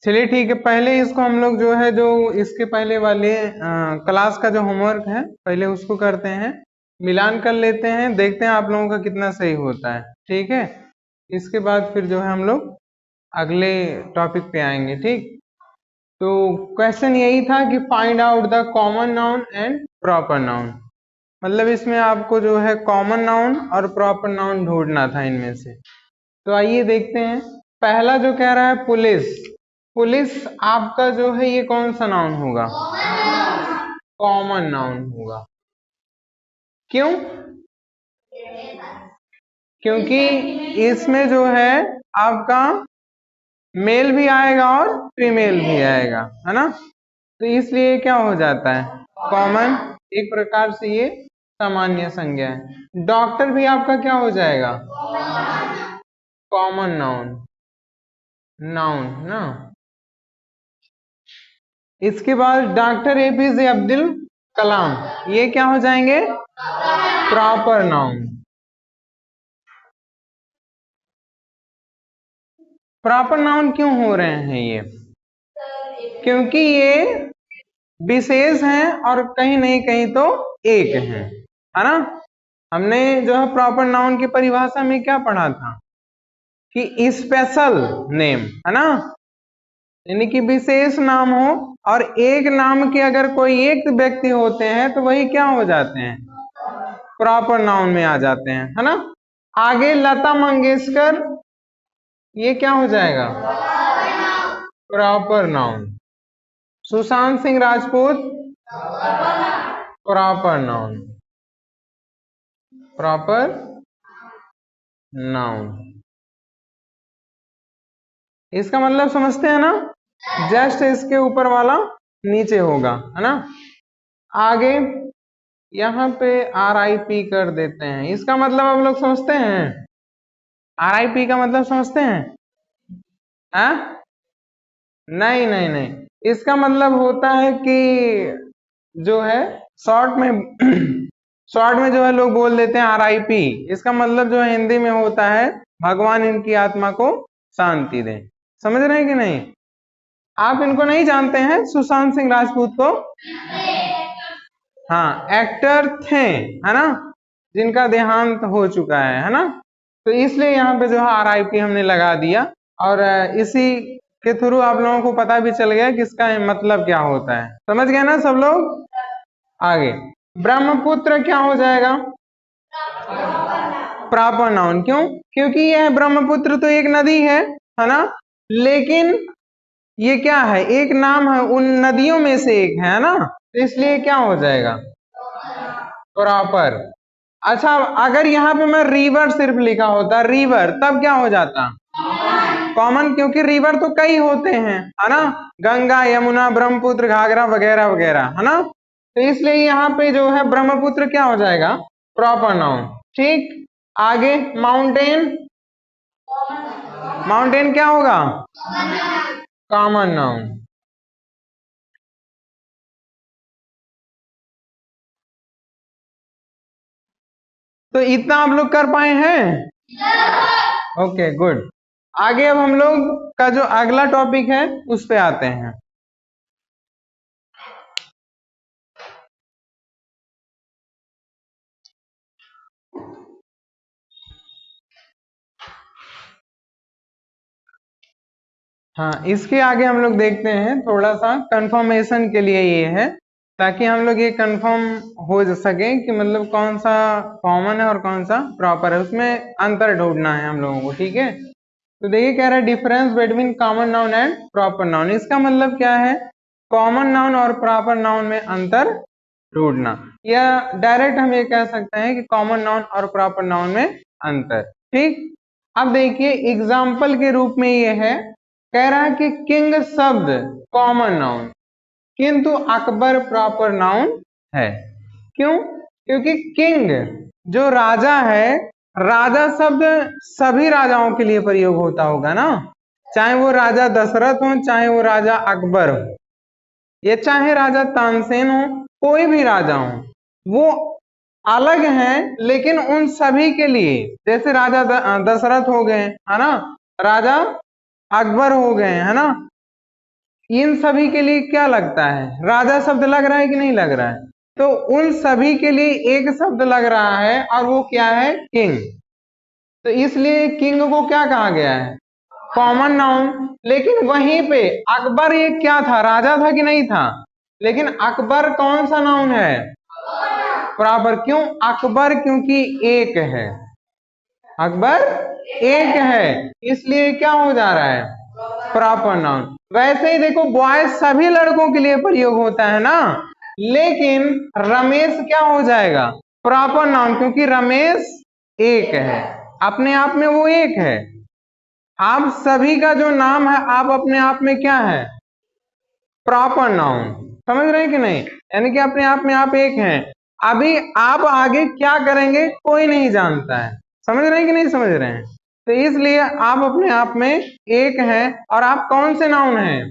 चलिए ठीक है, पहले इसको हम लोग जो है जो इसके पहले वाले क्लास का जो होमवर्क है पहले उसको करते हैं, मिलान कर लेते हैं, देखते हैं आप लोगों का कितना सही होता है। ठीक है, इसके बाद फिर जो है हम लोग अगले टॉपिक पे आएंगे। ठीक, तो क्वेश्चन यही था कि find out the common noun and proper noun, मतलब इसमें आपको जो है कॉमन नाउन और प्रॉपर नाउन ढूंढना था इनमें से। तो आइए देखते हैं, पहला जो कह रहा है पुलिस, पुलिस आपका जो है ये कौन सा नाउन होगा? कॉमन नाउन होगा। क्यों? क्योंकि इसमें जो है आपका मेल भी आएगा और फीमेल भी आएगा, है ना, तो इसलिए क्या हो जाता है कॉमन, एक प्रकार से ये सामान्य संज्ञा है। डॉक्टर भी आपका क्या हो जाएगा? कॉमन नाउन, नाउन ना। इसके बाद डॉक्टर एपीजे अब्दुल कलाम, ये क्या हो जाएंगे? Proper noun. प्रॉपर नाउन क्यों हो रहे हैं ये? क्योंकि ये विशेष हैं और कहीं नहीं कहीं तो एक हैं, है ना। हमने जो है प्रॉपर नाउन की परिभाषा में क्या पढ़ा था कि स्पेशल नेम, है ना, यानी कि विशेष नाम हो और एक नाम के अगर कोई एक व्यक्ति होते हैं तो वही क्या हो जाते हैं? प्रॉपर नाउन में आ जाते हैं, है ना। आगे लता मंगेशकर, ये क्या हो जाएगा? Proper noun. Sushant Singh Rajput, proper noun, proper noun. इसका मतलब समझते हैं ना, जस्ट इसके ऊपर वाला नीचे होगा, है ना। आगे यहाँ पे RIP कर देते हैं, इसका मतलब आप लोग समझते हैं? RIP का मतलब समझते हैं? नहीं नहीं नहीं, इसका मतलब होता है कि जो है शॉर्ट में शॉर्ट में जो है लोग बोल देते हैं RIP, इसका मतलब जो है हिंदी में होता है भगवान इनकी आत्मा को शांति दें। समझ रहे हैं कि नहीं? आप इनको नहीं जानते हैं सुशांत सिंह राजपूत को? हाँ, एक्टर थे, है ना, जिनका देहांत हो चुका है ना, तो इसलिए यहाँ पे जो है RIP हमने लगा दिया, और इसी के थ्रू आप लोगों को पता भी चल गया कि इसका मतलब क्या होता है। समझ गए ना सब लोग? आगे ब्रह्मपुत्र क्या हो जाएगा? Proper noun. क्यों? क्योंकि यह ब्रह्मपुत्र तो एक नदी है ना, लेकिन ये क्या है? एक नाम है, उन नदियों में से एक है ना, तो इसलिए क्या हो जाएगा? प्रॉपर। अच्छा, अगर यहाँ पे मैं रिवर सिर्फ लिखा होता, रिवर, तब क्या हो जाता? कॉमन, क्योंकि रिवर तो कई होते हैं, है ना, गंगा, यमुना, ब्रह्मपुत्र, घाघरा वगैरह वगैरह, है ना, तो इसलिए यहाँ पे जो है ब्रह्मपुत्र क्या हो जाएगा? Proper noun. ठीक, आगे माउंटेन, माउंटेन क्या होगा? Common noun. तो इतना आप लोग कर पाए हैं? Okay good. आगे अब हम लोग का जो अगला टॉपिक है उस पे आते हैं। हाँ, इसके आगे हम लोग देखते हैं, थोड़ा सा कंफर्मेशन के लिए ये है, ताकि हम लोग ये कंफर्म हो सके कि मतलब कौन सा कॉमन है और कौन सा प्रॉपर है, उसमें अंतर ढूंढना है हम लोगों को। ठीक है, तो देखिए कह रहा है difference between common noun and proper noun. इसका मतलब क्या है? कॉमन नाउन और प्रॉपर नाउन में अंतर ढूंढना, या डायरेक्ट हम ये कह सकते हैं कि कॉमन नाउन और प्रॉपर नाउन में अंतर। ठीक, अब देखिए एग्जाम्पल के रूप में ये है, कह रहा है कि किंग शब्द कॉमन नाउन किंतु अकबर प्रॉपर नाउन है। क्यों? क्योंकि किंग जो राजा है, राजा शब्द सभी राजाओं के लिए प्रयोग होता होगा ना, चाहे वो राजा दशरथ हो, चाहे वो राजा अकबर हो, या चाहे राजा तानसेन हो, कोई भी राजा हो, वो अलग हैं, लेकिन उन सभी के लिए, जैसे राजा दशरथ हो गए, है ना, राजा अकबर हो गए, है ना, इन सभी के लिए क्या लगता है? राजा शब्द लग रहा है कि नहीं लग रहा है? तो उन सभी के लिए एक शब्द लग रहा है और वो क्या है? किंग। तो इसलिए किंग को क्या कहा गया है? Common noun. लेकिन वहीं पे अकबर ये क्या था? राजा था कि नहीं था? लेकिन अकबर कौन सा नाउन है? प्रॉपर। क्यों अकबर? क्योंकि एक है, अकबर एक है, इसलिए क्या हो जा रहा है? Proper noun. वैसे ही देखो बॉयज सभी लड़कों के लिए प्रयोग होता है ना, लेकिन रमेश क्या हो जाएगा? प्रॉपर नाउन, क्योंकि रमेश एक है, अपने आप में वो एक है। आप सभी का जो नाम है आप अपने आप में क्या है? Proper noun. समझ रहे हैं कि नहीं? यानी कि अपने आप में आप एक हैं। अभी आप आगे क्या करेंगे कोई नहीं जानता है। समझ रहे हैं कि नहीं समझ रहे हैं? तो इसलिए आप अपने आप में एक हैं और आप कौन से नाउन हैं?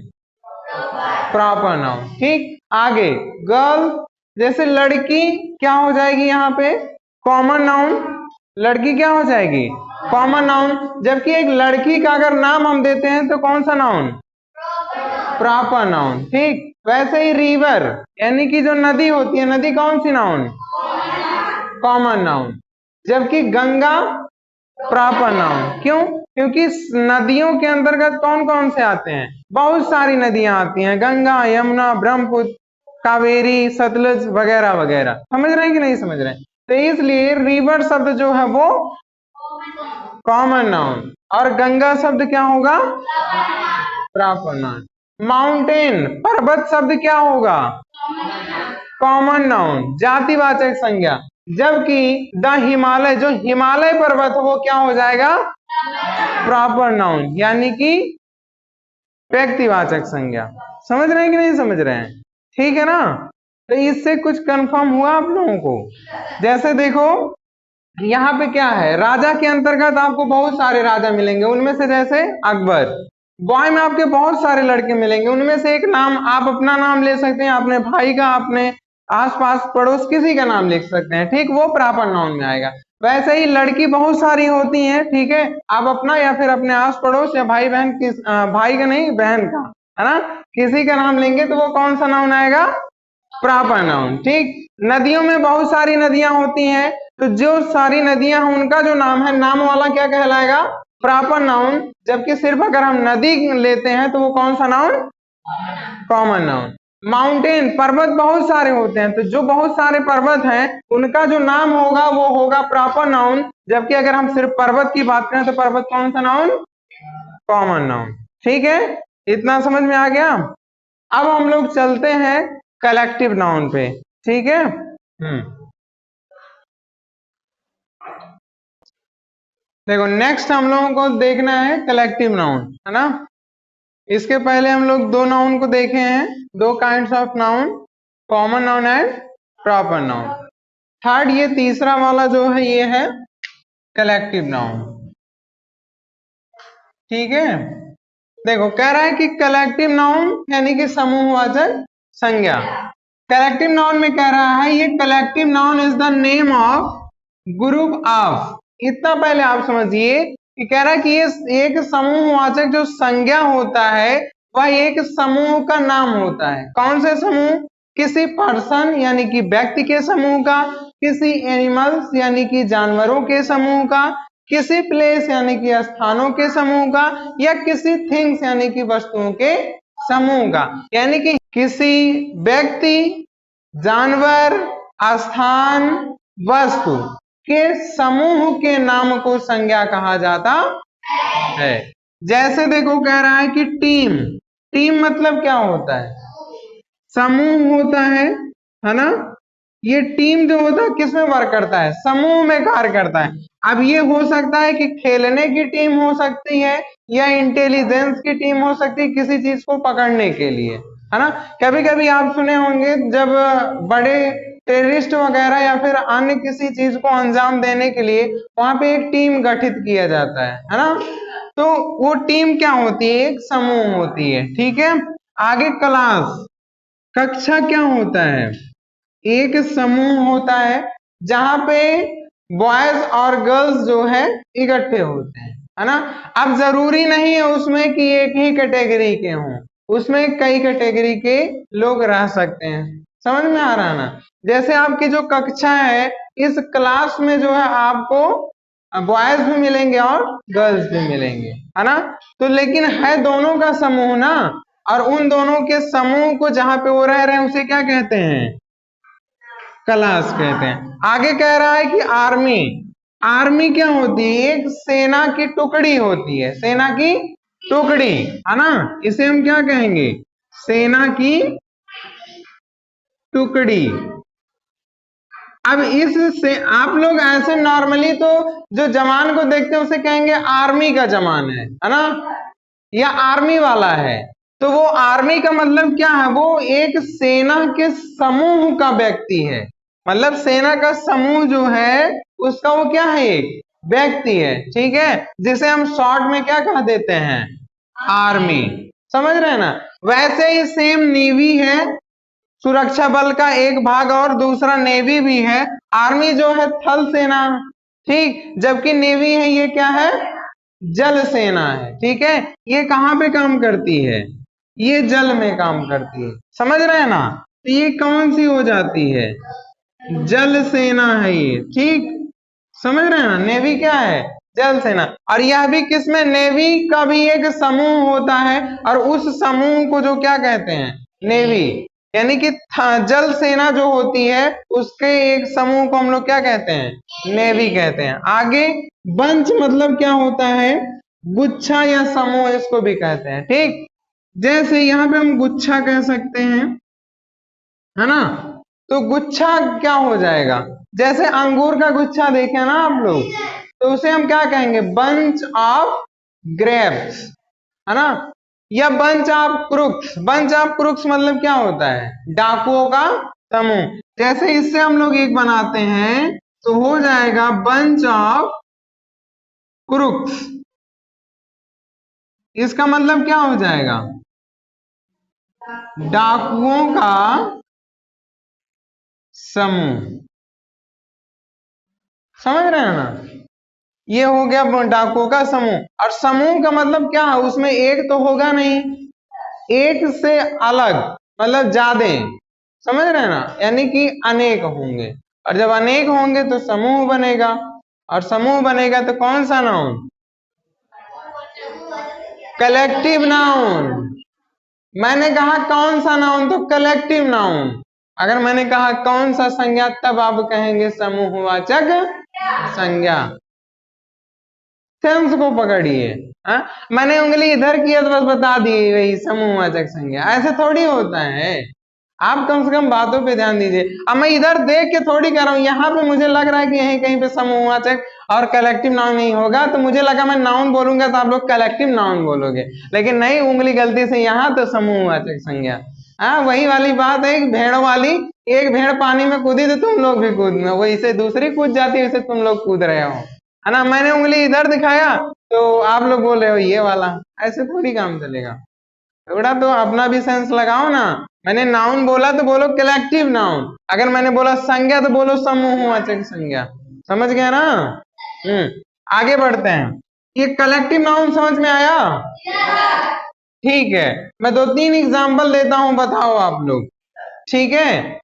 Proper noun. ठीक। आगे गर्ल, जैसे लड़की क्या हो जाएगी यहाँ पे? Common noun. लड़की क्या हो जाएगी? Common noun. जबकि एक लड़की का अगर नाम हम देते हैं तो कौन सा नाउन? Proper noun. ठीक। वैसे ही रिवर यानी कि जो नदी होती है, नदी कौन सी नाउन? Common noun. जबकि गंगा प्रॉपर नाउन। क्यों? क्योंकि नदियों के अंतर्गत कौन कौन से आते हैं? बहुत सारी नदियां आती हैं, गंगा, यमुना, ब्रह्मपुत्र, कावेरी, सतलुज वगैरह वगैरह। समझ रहे हैं कि नहीं समझ रहे हैं? तो इसलिए रिवर शब्द जो है वो कॉमन नाउन और गंगा शब्द क्या होगा? Proper noun. माउंटेन पर्वत शब्द क्या होगा? कॉमन नाउन, जातिवाचक संज्ञा। जबकि द हिमालय, जो हिमालय पर्वत है वो क्या हो जाएगा? प्रॉपर नाउन, यानी कि व्यक्तिवाचक संज्ञा। समझ रहे हैं कि नहीं समझ रहे हैं? ठीक है ना? तो इससे कुछ कंफर्म हुआ आप लोगों को? जैसे देखो यहाँ पे क्या है, राजा के अंतर्गत आपको बहुत सारे राजा मिलेंगे, उनमें से जैसे अकबर। बॉय में आपके बहुत सारे लड़के मिलेंगे, उनमें से एक नाम आप अपना नाम ले सकते हैं, अपने भाई का, अपने आसपास पड़ोस किसी का नाम लिख सकते हैं। ठीक, वो प्रॉपर नाउन में आएगा। वैसे ही लड़की बहुत सारी होती हैं, ठीक है, आप अपना या फिर अपने आस पड़ोस या भाई बहन किस भाई का नहीं बहन का, है ना, किसी का नाम लेंगे तो वो कौन सा नाउन आएगा? Proper noun. ठीक। नदियों में बहुत सारी नदियां होती हैं, तो जो सारी नदियां हैं उनका जो नाम है, नाम वाला क्या कहलाएगा? Proper noun. जबकि सिर्फ अगर हम नदी लेते हैं तो वो कौन सा नाउन? Common noun. माउंटेन पर्वत बहुत सारे होते हैं, तो जो बहुत सारे पर्वत हैं उनका जो नाम होगा वो होगा प्रॉपर नाउन। जबकि अगर हम सिर्फ पर्वत की बात करें तो पर्वत कौन सा नाउन? Common noun. ठीक है, इतना समझ में आ गया? अब हम लोग चलते हैं कलेक्टिव नाउन पे। ठीक है। देखो नेक्स्ट हम लोगों को देखना है कलेक्टिव नाउन, है ना। इसके पहले हम लोग दो नाउन को देखे हैं, दो kinds of noun, common noun and proper noun. Third ये तीसरा वाला जो है ये है कलेक्टिव नाउन। ठीक है। देखो कह रहा है कि कलेक्टिव नाउन यानी कि समूहवाचक संज्ञा। कलेक्टिव नाउन में कह रहा है ये collective noun is the name of group of. इतना पहले आप समझिए कि कह रहा है कि ये एक समूहवाचक जो संज्ञा होता है वह एक समूह का नाम होता है। कौन से समूह? किसी पर्सन यानी कि व्यक्ति के समूह का, किसी एनिमल्स यानी कि जानवरों के समूह का, किसी प्लेस यानी कि स्थानों के समूह का, या किसी थिंग्स यानी कि वस्तुओं के समूह का। यानी कि किसी व्यक्ति, जानवर, स्थान, वस्तु के समूह के नाम को संज्ञा कहा जाता है। जैसे देखो कह रहा है कि टीम। टीम मतलब क्या होता है? समूह होता है ना। ये टीम जो होता है किसमें वर्क करता है? समूह में कार्य करता है। अब ये हो सकता है कि खेलने की टीम हो सकती है या इंटेलिजेंस की टीम हो सकती है किसी चीज को पकड़ने के लिए, है ना। कभी कभी आप सुने होंगे जब बड़े टेररिस्ट वगैरह या फिर अन्य किसी चीज को अंजाम देने के लिए वहां पे एक टीम गठित किया जाता है ना। तो वो टीम क्या होती है? एक समूह होती है। ठीक है। आगे क्लास, कक्षा क्या होता है? एक समूह होता है जहां पे बॉयज और गर्ल्स जो है इकट्ठे होते हैं, है ना। अब जरूरी नहीं है उसमें कि एक ही कैटेगरी के हों, उसमें कई कैटेगरी के लोग रह सकते हैं। समझ में आ रहा है ना? जैसे आपकी जो कक्षा है, इस क्लास में जो है आपको बॉयज भी मिलेंगे और गर्ल्स भी मिलेंगे, है ना? तो लेकिन है दोनों का समूह ना, और उन दोनों के समूह को जहां पे वो रह रहे हैं उसे क्या कहते हैं? क्लास कहते हैं। आगे कह रहा है कि आर्मी, आर्मी क्या होती है? एक सेना की टुकड़ी होती है, सेना की टुकड़ी, है ना? इसे हम क्या कहेंगे? सेना की टुकड़ी। अब इससे आप लोग ऐसे नॉर्मली तो जो जवान को देखते हैं उसे कहेंगे आर्मी का जवान है ना, या आर्मी वाला है। तो वो आर्मी का मतलब क्या है? वो एक सेना के समूह का व्यक्ति है, मतलब सेना का समूह जो है उसका वो क्या है? एक व्यक्ति है, ठीक है, जिसे हम शॉर्ट में क्या कह देते हैं? आर्मी। समझ रहे हैं ना? वैसे ही सेम नेवी है, सुरक्षा बल का एक भाग, और दूसरा नेवी भी है। आर्मी जो है थल सेना, ठीक, जबकि नेवी है ये क्या है? जल सेना है, ठीक है। ये कहां पे काम करती है? ये जल में काम करती है। समझ रहे हैं ना? तो ये कौन सी हो जाती है? जल सेना है ये, ठीक। समझ रहे हैं ना? नेवी क्या है? जल सेना। और यह भी किसमें? नेवी का भी एक समूह होता है, और उस समूह को जो क्या कहते हैं? नेवी। यानी कि जल सेना जो होती है उसके एक समूह को हम लोग क्या कहते हैं? नेवी कहते हैं। आगे बंच मतलब क्या होता है? गुच्छा या समूह इसको भी कहते हैं, ठीक। जैसे यहाँ पे हम गुच्छा कह सकते हैं, है ना? तो गुच्छा क्या हो जाएगा? जैसे अंगूर का गुच्छा देखे ना आप लोग, तो उसे हम क्या कहेंगे? बंच ऑफ ग्रेप्स, है ना? या bunch of crooks. Bunch of crooks मतलब क्या होता है? डाकुओं का समूह। जैसे इससे हम लोग एक बनाते हैं तो हो जाएगा बंच ऑफ क्रुक्स। इसका मतलब क्या हो जाएगा? डाकुओं का समूह। समझ रहे हैं ना? ये हो गया डाकुओं का समूह। और समूह का मतलब क्या है? उसमें एक तो होगा नहीं, एक से अलग मतलब ज्यादा। समझ रहे हैं ना? यानी कि अनेक होंगे, और जब अनेक होंगे तो समूह बनेगा, और समूह बनेगा तो कौन सा नाउन? Collective noun. मैंने कहा कौन सा नाउन? तो कलेक्टिव नाउन। अगर मैंने कहा कौन सा संज्ञा, तब आप कहेंगे समूहवाचक संज्ञा। सेंस को पकड़िए। मैंने उंगली इधर किया तो बस बता दी वही समूहवाचक संज्ञा। ऐसे थोड़ी होता है, आप कम से कम बातों पे ध्यान दीजिए। अब मैं इधर देख के थोड़ी कर रहा हूँ, यहाँ पे मुझे लग रहा है कि यहीं कहीं पे समूहवाचक और कलेक्टिव नाउन नहीं होगा, तो मुझे लगा मैं नाउन बोलूंगा तो आप लोग कलेक्टिव नाउन बोलोगे, लेकिन नहीं, उंगली गलती से यहाँ, तो समूहवाचक संज्ञा। हाँ, वही वाली बात है, भेड़ वाली। एक भेड़ पानी में कूदी तो तुम लोग भी कूदना, वही से दूसरी कूद जाती है, वैसे तुम लोग कूद रहे हो, है ना? मैंने उंगली इधर दिखाया तो आप लोग बोल रहे हो ये वाला। ऐसे थोड़ी काम चलेगा, थोड़ा तो अपना भी सेंस लगाओ ना। मैंने नाउन बोला तो बोलो कलेक्टिव नाउन, अगर मैंने बोला संज्ञा तो बोलो समूहवाचक संज्ञा। समझ गया ना? आगे बढ़ते हैं। ये कलेक्टिव नाउन समझ में आया? ठीक है, मैं 2-3 एग्जांपल देता हूं, बताओ आप लोग, ठीक है?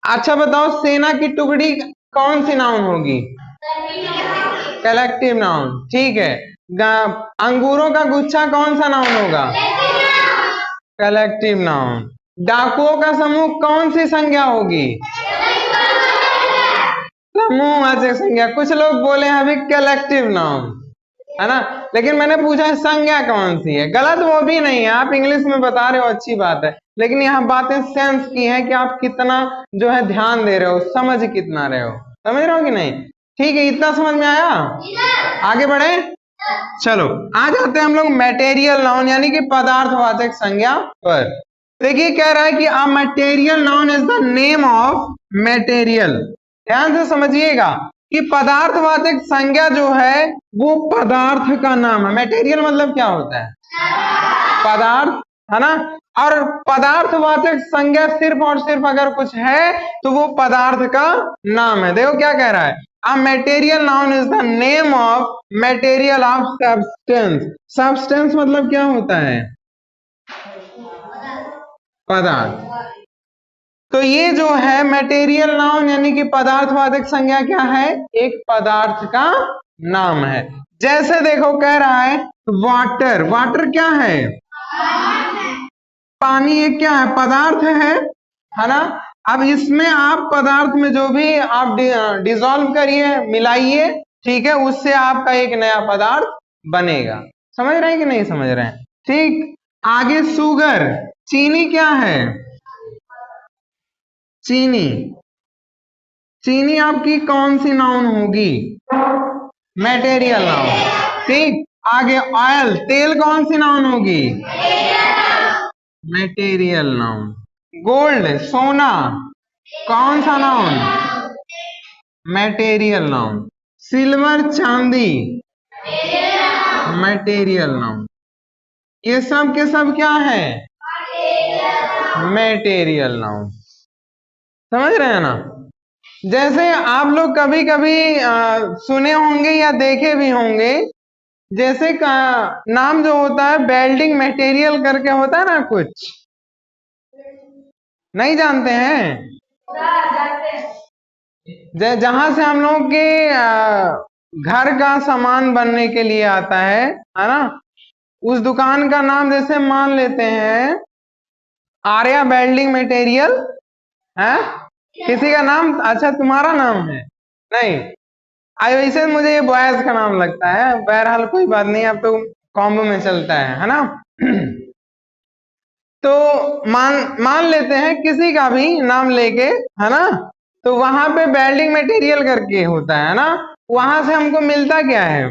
अच्छा बताओ, सेना की टुकड़ी कौन सी नाउन होगी? कलेक्टिव नाउन, ठीक है। अंगूरों का गुच्छा कौन सा नाउन होगा? Collective noun. डाकुओं का समूह कौन सी संज्ञा होगी? समूहवाचक संज्ञा। कुछ लोग बोले हैं अभी कलेक्टिव नाउन, है ना? लेकिन मैंने पूछा है संज्ञा कौन सी है। गलत वो भी नहीं है, आप इंग्लिश में बता रहे हो, अच्छी बात है, लेकिन यहाँ बातें सेंस की है कि आप कितना जो है ध्यान दे रहे हो, समझ कितना रहे हो। समझ रहे हो कि नहीं? ठीक है, इतना समझ में आया? आगे बढ़े, चलो आ जाते हैं हम लोग मटेरियल नाउन यानी कि पदार्थवाचक संज्ञा पर। देखिए कह रहा है कि a material noun is the name of material. ध्यान से समझिएगा कि पदार्थवाचक संज्ञा जो है वो पदार्थ का नाम है। मटेरियल मतलब क्या होता है? पदार्थ, है ना? और पदार्थवाचक संज्ञा सिर्फ और सिर्फ अगर कुछ है तो वो पदार्थ का नाम है। देखो क्या कह रहा है, a material noun is the name of material of substance. Substance मतलब क्या होता है? पदार्थ। तो ये जो है मटेरियल नाउन यानी कि पदार्थवाचक संज्ञा क्या है, एक पदार्थ का नाम है। जैसे देखो कह रहा है वाटर, वाटर क्या है, पानी एक क्या है, पदार्थ है ना। अब इसमें आप पदार्थ में जो भी आप डिसॉल्व करिए, मिलाइए, ठीक है, उससे आपका एक नया पदार्थ बनेगा। समझ रहे हैं कि नहीं समझ रहे हैं? ठीक। आगे शुगर, चीनी क्या है, चीनी, चीनी आपकी कौन सी नाउन होगी, मटेरियल नाउन। ठीक। आगे ऑयल, तेल कौन सी नाउन होगी, मटेरियल नाउन। गोल्ड, सोना, कौन सा नाउन, मटेरियल नाउन। सिल्वर, चांदी, मटेरियल नाउन। ये सब के सब क्या है, मटेरियल नाउन। समझ रहे हैं ना। जैसे आप लोग कभी कभी सुने होंगे या देखे भी होंगे, जैसे नाम जो होता है वेल्डिंग मटेरियल करके होता है ना, कुछ नहीं जानते हैं, जहां से हम लोग के घर का सामान बनने के लिए आता है ना, उस दुकान का नाम जैसे मान लेते हैं आर्या वेल्डिंग मटेरियल है, किसी का नाम, अच्छा तुम्हारा नाम है, नहीं वैसे मुझे ये बॉयज का नाम लगता है, बहरहाल कोई बात नहीं, अब तो कॉम्बो में चलता है ना। तो मान लेते हैं किसी का भी नाम लेके, है ना, तो वहां पे वेल्डिंग मटेरियल करके होता है ना, वहां से हमको मिलता क्या है,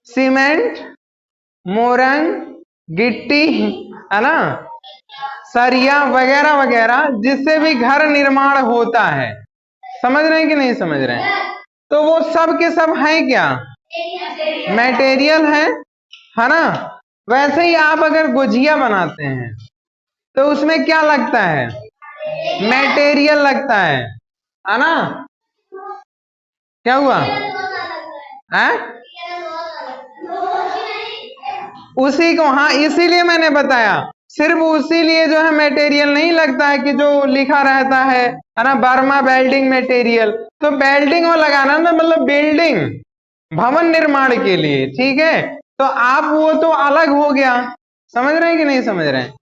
सीमेंट, मोरंग, गिट्टी, है ना, सरिया वगैरह वगैरह, जिससे भी घर निर्माण होता है। समझ रहे हैं कि नहीं समझ रहे हैं? तो वो सब के सब हैं क्या, मटेरियल है ना। वैसे ही आप अगर गुजिया बनाते हैं तो उसमें क्या लगता है, मटेरियल लगता है ना। क्या हुआ है, उसी को, हाँ इसीलिए मैंने बताया, सिर्फ उसी लिए जो है मटेरियल नहीं लगता है कि जो लिखा रहता है ना, बर्मा वेल्डिंग मटेरियल, तो वेल्डिंग में लगाना ना, मतलब बिल्डिंग, भवन निर्माण के लिए, ठीक है। तो आप वो तो अलग हो गया, समझ रहे हैं कि नहीं समझ रहे हैं।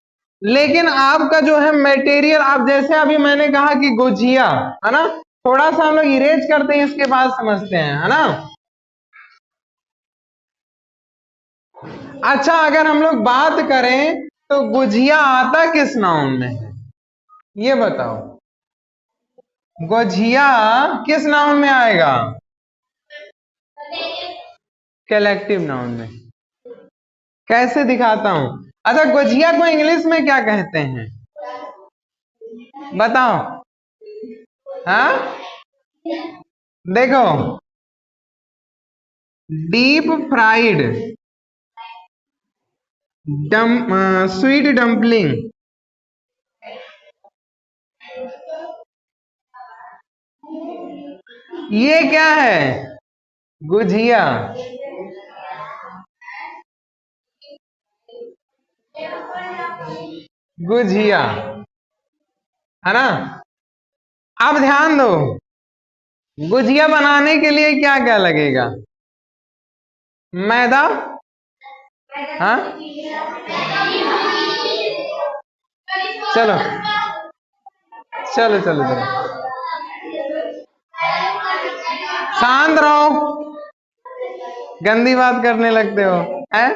लेकिन आपका जो है मटेरियल, आप जैसे अभी मैंने कहा कि गुजिया, है ना, थोड़ा सा हम लोग इरेज करते हैं, इसके बाद समझते हैं, है ना। अच्छा, अगर हम लोग बात करें तो गुजिया आता किस नाउन में है, ये बताओ, गुजिया किस नाउन में आएगा, कलेक्टिव नाउन में। कैसे दिखाता हूं, अच्छा गुजिया को इंग्लिश में क्या कहते हैं, बताओ। हाँ देखो, डीप फ्राइड स्वीट डम्पलिंग, ये क्या है, गुजिया। गुजिया, है ना। अब ध्यान दो, गुजिया बनाने के लिए क्या क्या लगेगा, मैदा, हाँ चलो चलो चलो चलो, शांत रहो, गंदी बात करने लगते हो, है।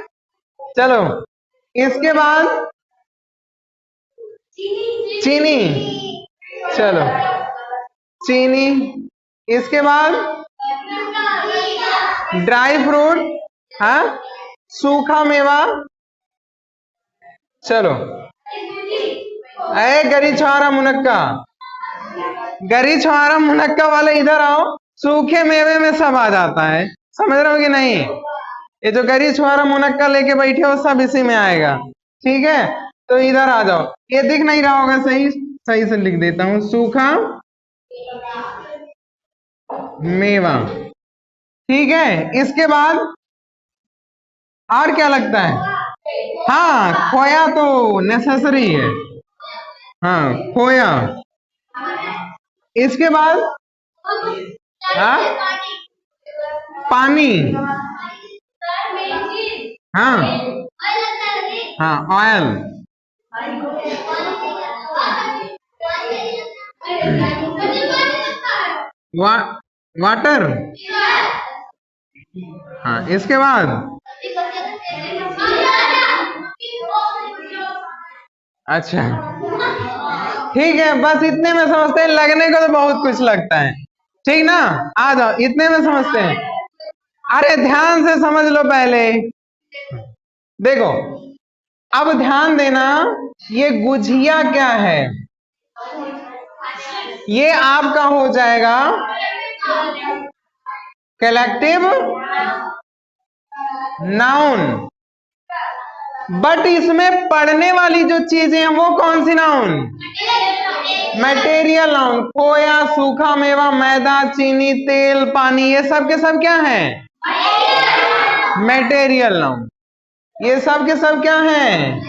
चलो, इसके बाद चीनी, चलो चीनी, इसके बाद ड्राई फ्रूट, हाँ, सूखा मेवा, चलो, अरे गरी छुआरा मुनक्का, गरी छुआरा मुनक्का वाले इधर आओ, सूखे मेवे में सब आ जाता है, समझ रहे हो कि नहीं। ये जो गरी छुआरा मुनक्का लेके बैठे हो सब इसी में आएगा, ठीक है। तो इधर आ जाओ, ये दिख नहीं रहा होगा, सही सही से लिख देता हूं, सूखा मेवा, ठीक है। इसके बाद और क्या लगता है, हाँ खोया तो नेसेसरी है, हाँ, खोया। इसके बाद हाँ, पानी। हाँ हाँ, ऑयल। वा, वाटर। हाँ, इसके बाद अच्छा, ठीक है, बस इतने में समझते हैं। लगने को तो बहुत कुछ लगता है, ठीक ना। आ जाओ, इतने में समझते हैं। अरे ध्यान से समझ लो पहले। देखो, अब ध्यान देना, ये गुझिया क्या है? ये आपका हो जाएगा कलेक्टिव नाउन। बट इसमें पढ़ने वाली जो चीजें हैं वो कौन सी नाउन? Material noun. खोया, सूखा मेवा, मैदा, चीनी, तेल, पानी, ये सब के सब क्या है? Material noun. ये सब के सब क्या है?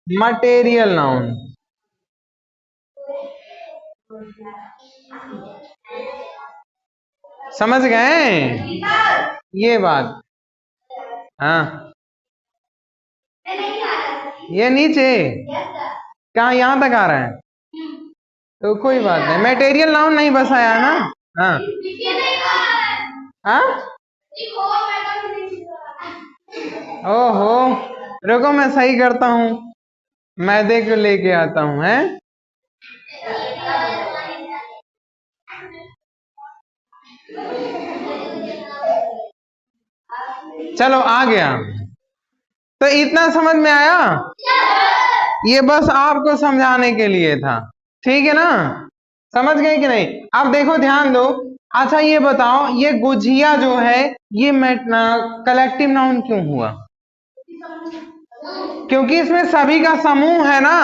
Material noun. समझ गए ये बात? हाँ, ये नीचे कहाँ, यहां तक आ रहा है तो कोई बात नहीं। मटेरियल नाउन नहीं बस आया ना। हाँ हाँ, ओहो, रुको मैं सही करता हूँ, मैदे को लेके आता हूँ। है, चलो आ गया। तो इतना समझ में आया? ये बस आपको समझाने के लिए था, ठीक है ना। समझ गए कि नहीं? अब देखो, ध्यान दो। अच्छा ये बताओ, ये गुझिया जो है ये कलेक्टिव नाउन क्यों हुआ? क्योंकि इसमें सभी का समूह है ना।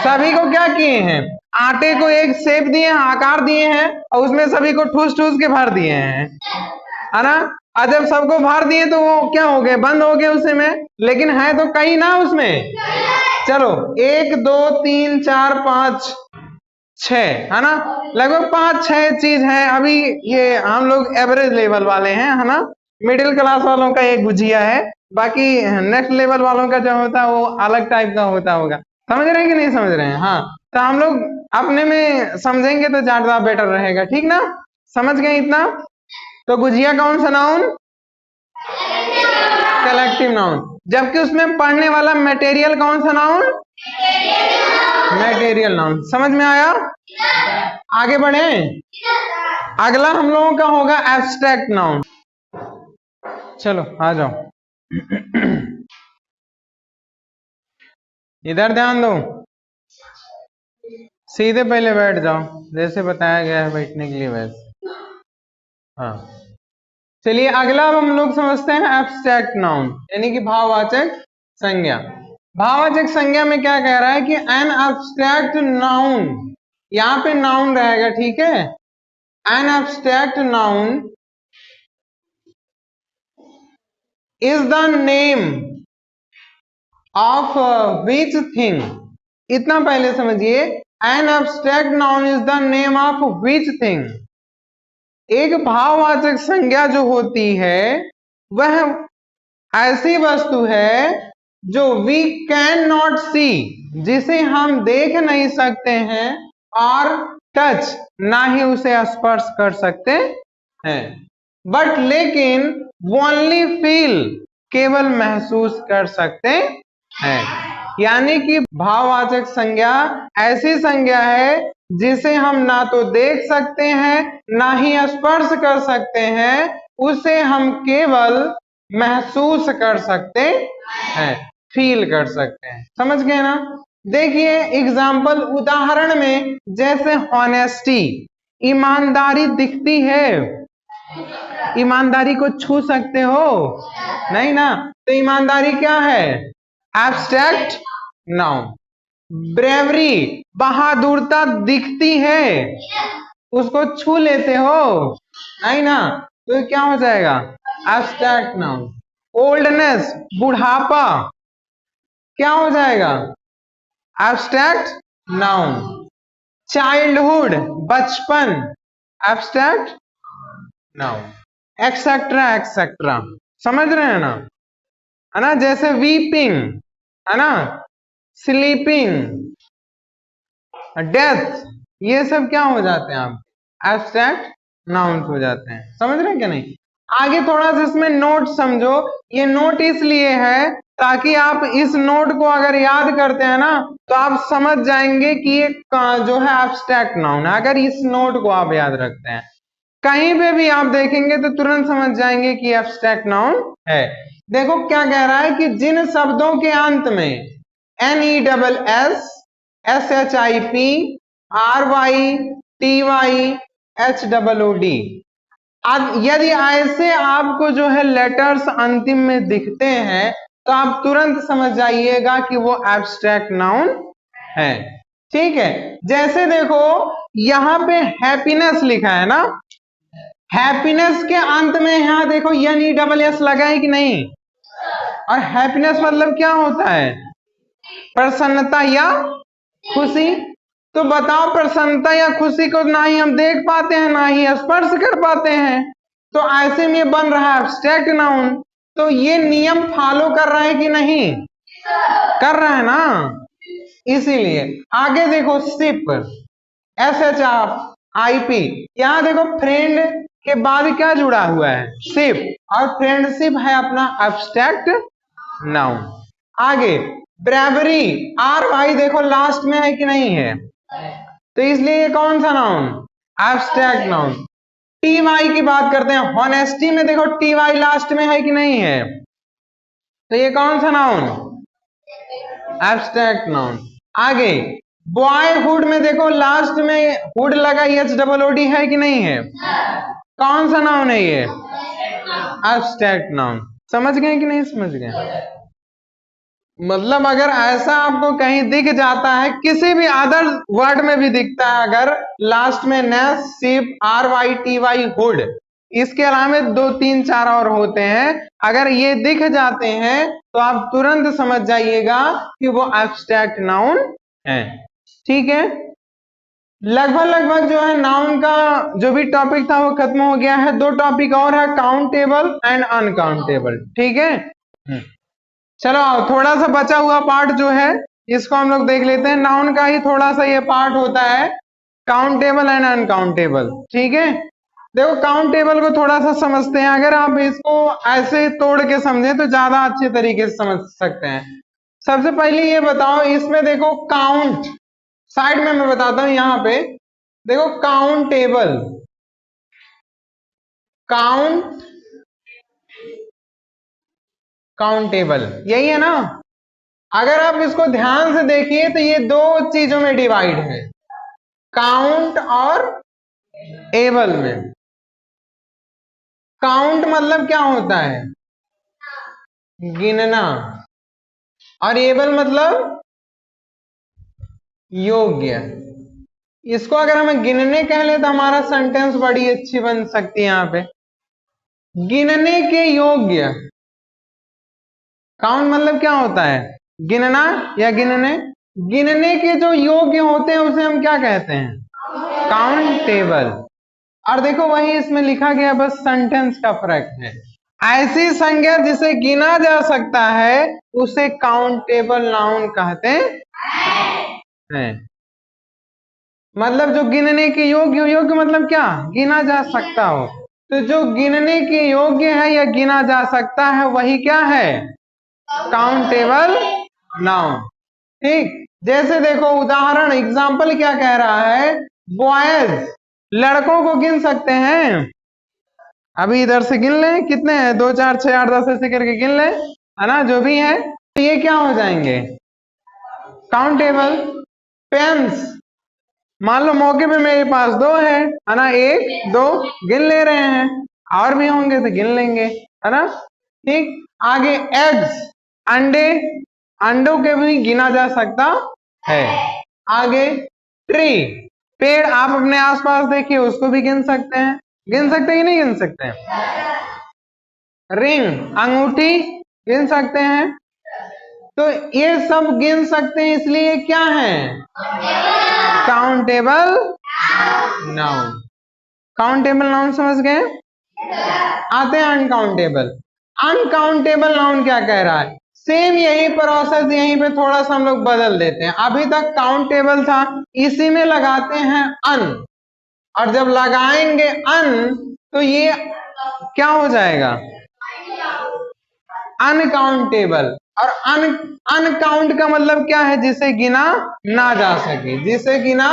सभी को क्या किए हैं? आटे को एक शेप दिए हैं, आकार दिए हैं, और उसमें सभी को ठूस ठूस के भर दिए हैं, है ना। और जब सबको भर दिए तो वो क्या हो गए? बंद हो गए उसी में। लेकिन है तो कई ना उसमें। चलो, 1 2 3 4 5 6, है ना। लगभग 5-6 चीज है। अभी ये हम लोग एवरेज लेवल वाले हैं, है ना। मिडिल क्लास वालों का एक गुजिया है, बाकी नेक्स्ट लेवल वालों का जो होता है वो अलग टाइप का होता होगा। समझ रहे हैं कि नहीं समझ रहे हैं? हाँ, तो हम लोग अपने में समझेंगे तो ज्यादा बेटर रहेगा, ठीक ना। समझ गए इतना? तो गुजिया कौन सा नाउन? Collective noun. जबकि उसमें पढ़ने वाला मटेरियल कौन सा नाउन? Material noun. समझ में आया? आगे बढ़े। अगला हम लोगों का होगा एब्स्ट्रैक्ट नाउन। चलो आ जाओ, इधर ध्यान दो। सीधे पहले बैठ जाओ, जैसे बताया गया है बैठने के लिए वैसे। हाँ, चलिए अगला अब हम लोग समझते हैं एब्स्ट्रैक्ट नाउन, यानी कि भाववाचक संज्ञा। भाववाचक संज्ञा में क्या कह रहा है कि एन एब्स्ट्रैक्ट नाउन, यहाँ पे नाउन रहेगा, ठीक है। An abstract noun is the name of which thing. इतना पहले समझिए, an abstract noun is the name of which thing. एक भाववाचक संज्ञा जो होती है वह ऐसी वस्तु है जो वी कैन नॉट सी, जिसे हम देख नहीं सकते हैं, और टच, ना ही उसे स्पर्श कर सकते हैं। बट लेकिन ओनली फील, केवल महसूस कर सकते हैं। यानी कि भाववाचक संज्ञा ऐसी संज्ञा है जिसे हम ना तो देख सकते हैं ना ही स्पर्श कर सकते हैं, उसे हम केवल महसूस कर सकते हैं, फील कर सकते हैं। समझ गए ना? देखिए एग्जाम्पल, उदाहरण में जैसे हॉनेस्टी, ईमानदारी दिखती है। ईमानदारी को छू सकते हो? नहीं ना। तो ईमानदारी क्या है? Abstract noun. ब्रेवरी, बहादुरता दिखती है, उसको छू लेते हो? नहीं ना। तो क्या हो जाएगा? Abstract noun. ओल्डनेस, बुढ़ापा, क्या हो जाएगा? Abstract noun. चाइल्डहुड, बचपन, एब्स्ट्रैक्ट नाउन। एक्सेट्रा एक्सेट्रा, समझ रहे हैं ना, है ना। जैसे वीपिंग, है ना, स्लीपिंग, डेथ, ये सब क्या हो जाते हैं आप, एब्स्ट्रैक्ट नाउन्स हो जाते हैं। समझ रहे हैं क्या नहीं। आगे थोड़ा सा इसमें नोट समझो। ये नोट इसलिए है ताकि आप इस नोट को अगर याद करते हैं ना तो आप समझ जाएंगे कि ये जो है एब्स्ट्रैक्ट नाउन है। अगर इस नोट को आप याद रखते हैं, कहीं पे भी आप देखेंगे तो तुरंत समझ जाएंगे कि एब्स्ट्रैक्ट नाउन है। देखो क्या कह रहा है कि जिन शब्दों के अंत में NESS, SHIP, RYTY, HOOD, यदि ऐसे आपको जो है लेटर्स अंतिम में दिखते हैं तो आप तुरंत समझ जाइएगा कि वो एब्स्ट्रैक्ट नाउन है। ठीक है, जैसे देखो यहां पे हैप्पीनेस लिखा है ना, हैप्पीनेस के अंत में यहां देखो NESS लगा है कि नहीं। और हैप्पीनेस मतलब क्या होता है, प्रसन्नता या खुशी। तो बताओ, प्रसन्नता या खुशी को ना ही हम देख पाते हैं ना ही स्पर्श कर पाते हैं, तो ऐसे में बन रहा है एब्स्ट्रैक्ट नाउन। तो ये नियम फॉलो कर रहा है कि नहीं, कर रहा है ना, इसीलिए। आगे देखो शिप, SHIP, यहां देखो फ्रेंड के बाद क्या जुड़ा हुआ है, शिप, और फ्रेंडशिप है अपना एब्स्ट्रैक्ट नाउन। आगे ब्रेवरी, RY देखो लास्ट में है कि नहीं है, तो इसलिए ये कौन सा नाउन, एब्स्ट्रैक्ट नाउन। TY की बात करते हैं, हॉनेस्टी में देखो TY लास्ट में है कि नहीं है, तो ये कौन सा नाउन, एब्स्ट्रैक्ट नाउन। आगे बॉयहुड में देखो लास्ट में हुड लगा, HOOD है कि नहीं है, कौन सा नाउन है ये, एब्स्ट्रैक्ट नाउन। समझ गए कि नहीं समझ गए। मतलब अगर ऐसा आपको कहीं दिख जाता है, किसी भी अदर वर्ड में भी दिखता है, अगर लास्ट में नेस, शिप, RYTY, हुड, इसके अलावा 2 3 4 और होते हैं, अगर ये दिख जाते हैं तो आप तुरंत समझ जाइएगा कि वो एब्स्ट्रैक्ट नाउन है। ठीक है, लगभग जो है नाउन का जो भी टॉपिक था वो खत्म हो गया है। 2 टॉपिक और है, काउंटेबल एंड अनकाउंटेबल। ठीक है, चलो थोड़ा सा बचा हुआ पार्ट जो है इसको हम लोग देख लेते हैं। नाउन का ही थोड़ा सा ये पार्ट होता है, काउंटेबल एंड अनकाउंटेबल। ठीक है, देखो काउंटेबल को थोड़ा सा समझते हैं। अगर आप इसको ऐसे तोड़ के समझें तो ज्यादा अच्छे तरीके से समझ सकते हैं। सबसे पहले ये बताओ, इसमें देखो काउंट, साइड में मैं बताता हूं, यहां पे देखो काउंटेबल, काउंटेबल, यही है ना। अगर आप इसको ध्यान से देखिए तो ये 2 चीजों में डिवाइड है, काउंट और एबल में। काउंट मतलब क्या होता है, गिनना, और एबल मतलब योग्य। इसको अगर हमें गिनने कह ले तो हमारा सेंटेंस बड़ी अच्छी बन सकती है। यहां पे गिनने के योग्य, काउंट मतलब क्या होता है, गिनना या गिनने। गिनने के जो योग्य होते हैं उसे हम क्या कहते हैं, काउंटेबल। और देखो वही इसमें लिखा गया, बस सेंटेंस का फर्क है। ऐसी संज्ञा जिसे गिना जा सकता है उसे काउंटेबल नाउन कहते हैं। मतलब जो गिनने के योग्य, योग्य मतलब क्या, गिना जा सकता हो। तो जो गिनने के योग्य है या गिना जा सकता है वही क्या है, काउंटेबल नाउन। ठीक, जैसे देखो उदाहरण, एग्जाम्पल क्या कह रहा है, बॉयज, लड़कों को गिन सकते हैं। अभी इधर से गिन लें, कितने हैं, 2 4 6 8 10 ऐसे करके गिन लें, है ना, जो भी है, तो ये क्या हो जाएंगे, काउंटेबल। पेन्स, मान लो मौके पे मेरे पास 2 है ना, 1 2 गिन ले रहे हैं, और भी होंगे तो गिन लेंगे, है ना। ठीक, आगे एग्स, अंडे, अंडों के भी गिना जा सकता है। आगे ट्री, पेड़, आप अपने आसपास देखिए उसको भी गिन सकते हैं, गिन सकते हैं कि नहीं गिन सकते हैं। रिंग, अंगूठी, गिन सकते हैं। तो ये सब गिन सकते हैं, इसलिए ये क्या है? Countable noun. काउंटेबल नाउन समझ गए? आते हैं अनकाउंटेबल। अनकाउंटेबल नाउन क्या कह रहा है? सेम यही प्रोसेस यहीं पे थोड़ा सा हम लोग बदल देते हैं। अभी तक काउंटेबल था, इसी में लगाते हैं अन, और जब लगाएंगे अन तो ये क्या हो जाएगा? अनकाउंटेबल। और अनकाउंट का मतलब क्या है? जिसे गिना ना जा सके, जिसे गिना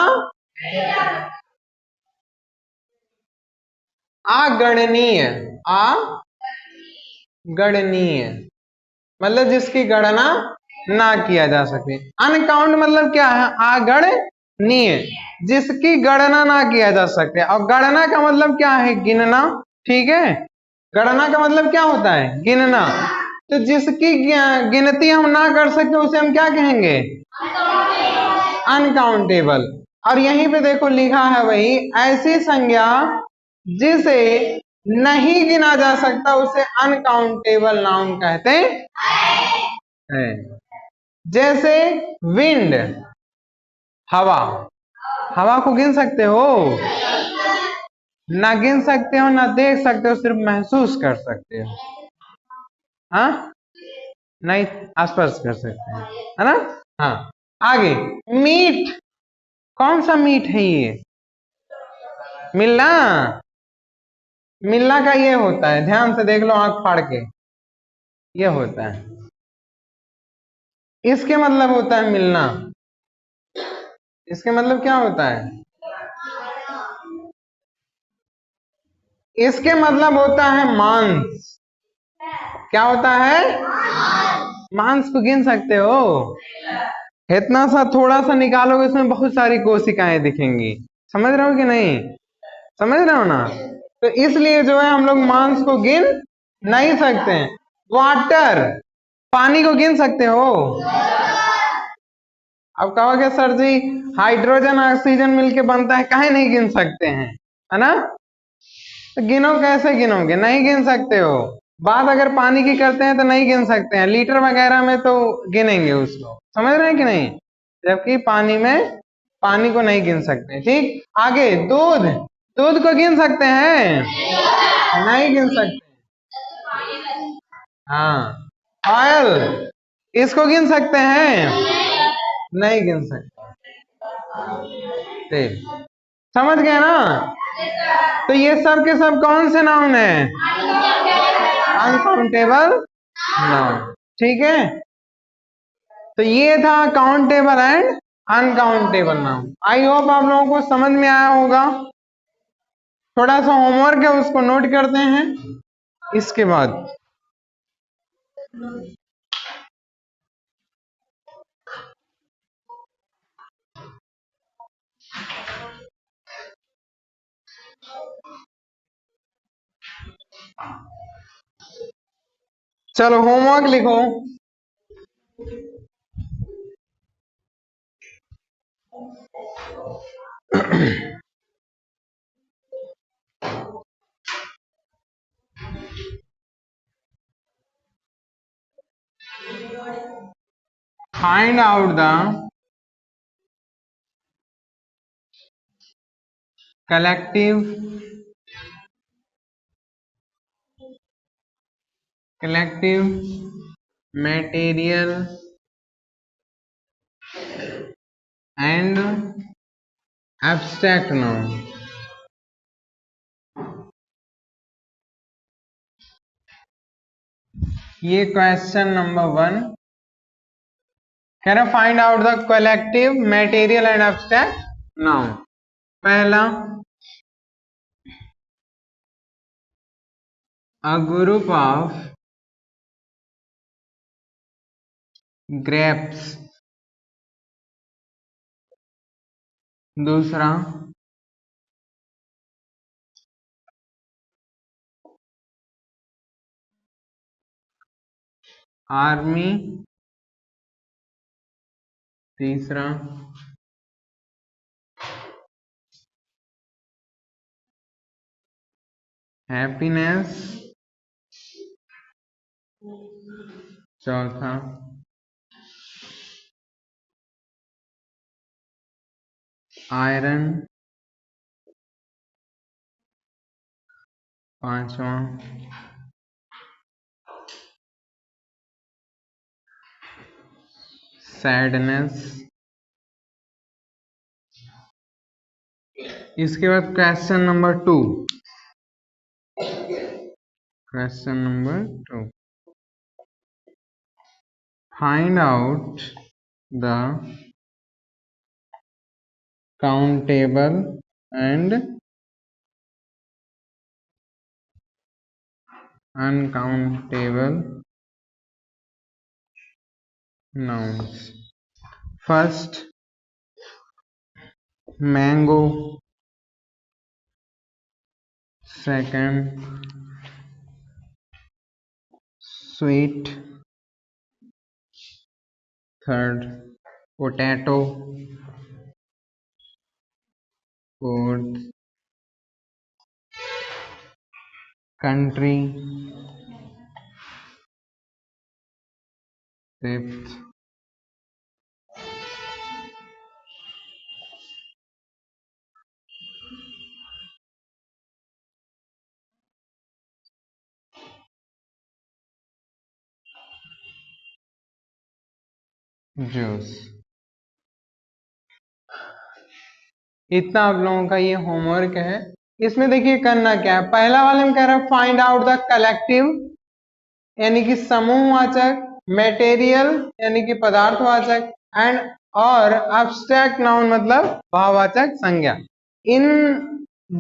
अगणनीय। अगणनीय मतलब जिसकी गणना ना किया जा सके। अनकाउंट मतलब क्या है? अगणनीय, जिसकी गणना ना किया जा सके। और गणना का मतलब क्या है? गिनना। ठीक है, गणना का मतलब क्या होता है? गिनना। तो जिसकी गिनती हम ना कर सके उसे हम क्या कहेंगे? अनकाउंटेबल। और यहीं पे देखो लिखा है वही, ऐसी संज्ञा जिसे नहीं गिना जा सकता उसे अनकाउंटेबल नाउन कहते हैं। जैसे विंड, हवा। हवा को गिन सकते हो? ना गिन सकते हो, ना देख सकते हो, सिर्फ महसूस कर सकते हो। हाँ, नहीं आसपास कर सकते हैं, है ना? हाँ, आगे मीट। कौन सा मीट है ये? मिलना। मिलना का ये होता है, ध्यान से देख लो आंख फाड़ के, ये होता है। इसके मतलब होता है मिलना। इसके मतलब क्या होता है? इसके मतलब होता है मांस। क्या होता है? मांस को गिन सकते हो? इतना सा थोड़ा सा निकालोगे उसमें बहुत सारी कोशिकाएं दिखेंगी। समझ रहे हो कि नहीं? समझ रहे हो ना? तो इसलिए जो है हम लोग मांस को गिन नहीं सकते हैं। वाटर, पानी को गिन सकते हो? अब कहोगे सर जी हाइड्रोजन ऑक्सीजन मिलके बनता है, काहे नहीं गिन सकते हैं, है ना? तो गिनो, कैसे गिनोगे? नहीं गिन सकते हो। बात अगर पानी की करते हैं तो नहीं गिन सकते हैं, लीटर वगैरह में तो गिनेंगे उसको। समझ रहे हैं कि नहीं? जबकि पानी में पानी को नहीं गिन सकते। ठीक, आगे दूध। दूध को गिन सकते हैं? नहीं गिन सकते। हाँ, ऑयल, इसको गिन सकते हैं? नहीं गिन सकते। तेल। समझ गए ना? तो ये सब के सब कौन से नाउन है? Uncountable noun. ठीक है, तो ये था countable and uncountable noun. I hope आप लोगों को समझ में आया होगा। थोड़ा सा होमवर्क है, उसको नोट करते हैं इसके बाद। चलो होमवर्क लिखो। Find out the collective material and abstract noun। ये क्वेश्चन नंबर 1 कह रहा find out the collective material and abstract noun. पहला, a group of grapes। दूसरा, आर्मी। तीसरा, हैप्पीनेस। चौथा, आयरन, पांचवा सैडनेस। इसके बाद question number 2, question number 2, find out the countable and uncountable nouns. First, mango. Second, sweet. Third, potato. Fourth, country. Fifth, juice. इतना आप लोगों का ये होमवर्क है। इसमें देखिए करना क्या है, पहला वाले में कह रहा है फाइंड आउट द कलेक्टिव यानी कि समूहवाचक, मटेरियल यानी कि पदार्थवाचक, एंड और एब्स्ट्रैक्ट नाउन मतलब भाववाचक संज्ञा। इन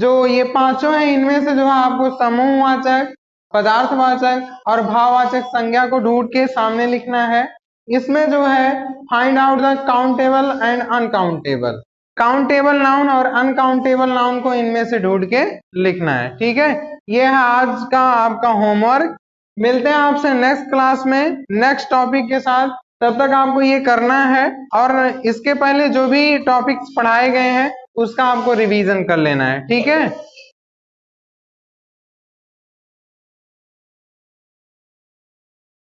जो ये पांचों हैं इनमें से जो है आपको समूहवाचक, पदार्थवाचक और भाववाचक संज्ञा को ढूंढ के सामने लिखना है। इसमें जो है find out the countable and uncountable, countable noun और अनकाउंटेबल नाउन को इनमें से ढूंढ के लिखना है। ठीक है, ये है आज का आपका होमवर्क। मिलते हैं आपसे नेक्स्ट क्लास में नेक्स्ट टॉपिक के साथ। तब तक आपको ये करना है और इसके पहले जो भी टॉपिक्स पढ़ाए गए हैं उसका आपको रिवीजन कर लेना है। ठीक है।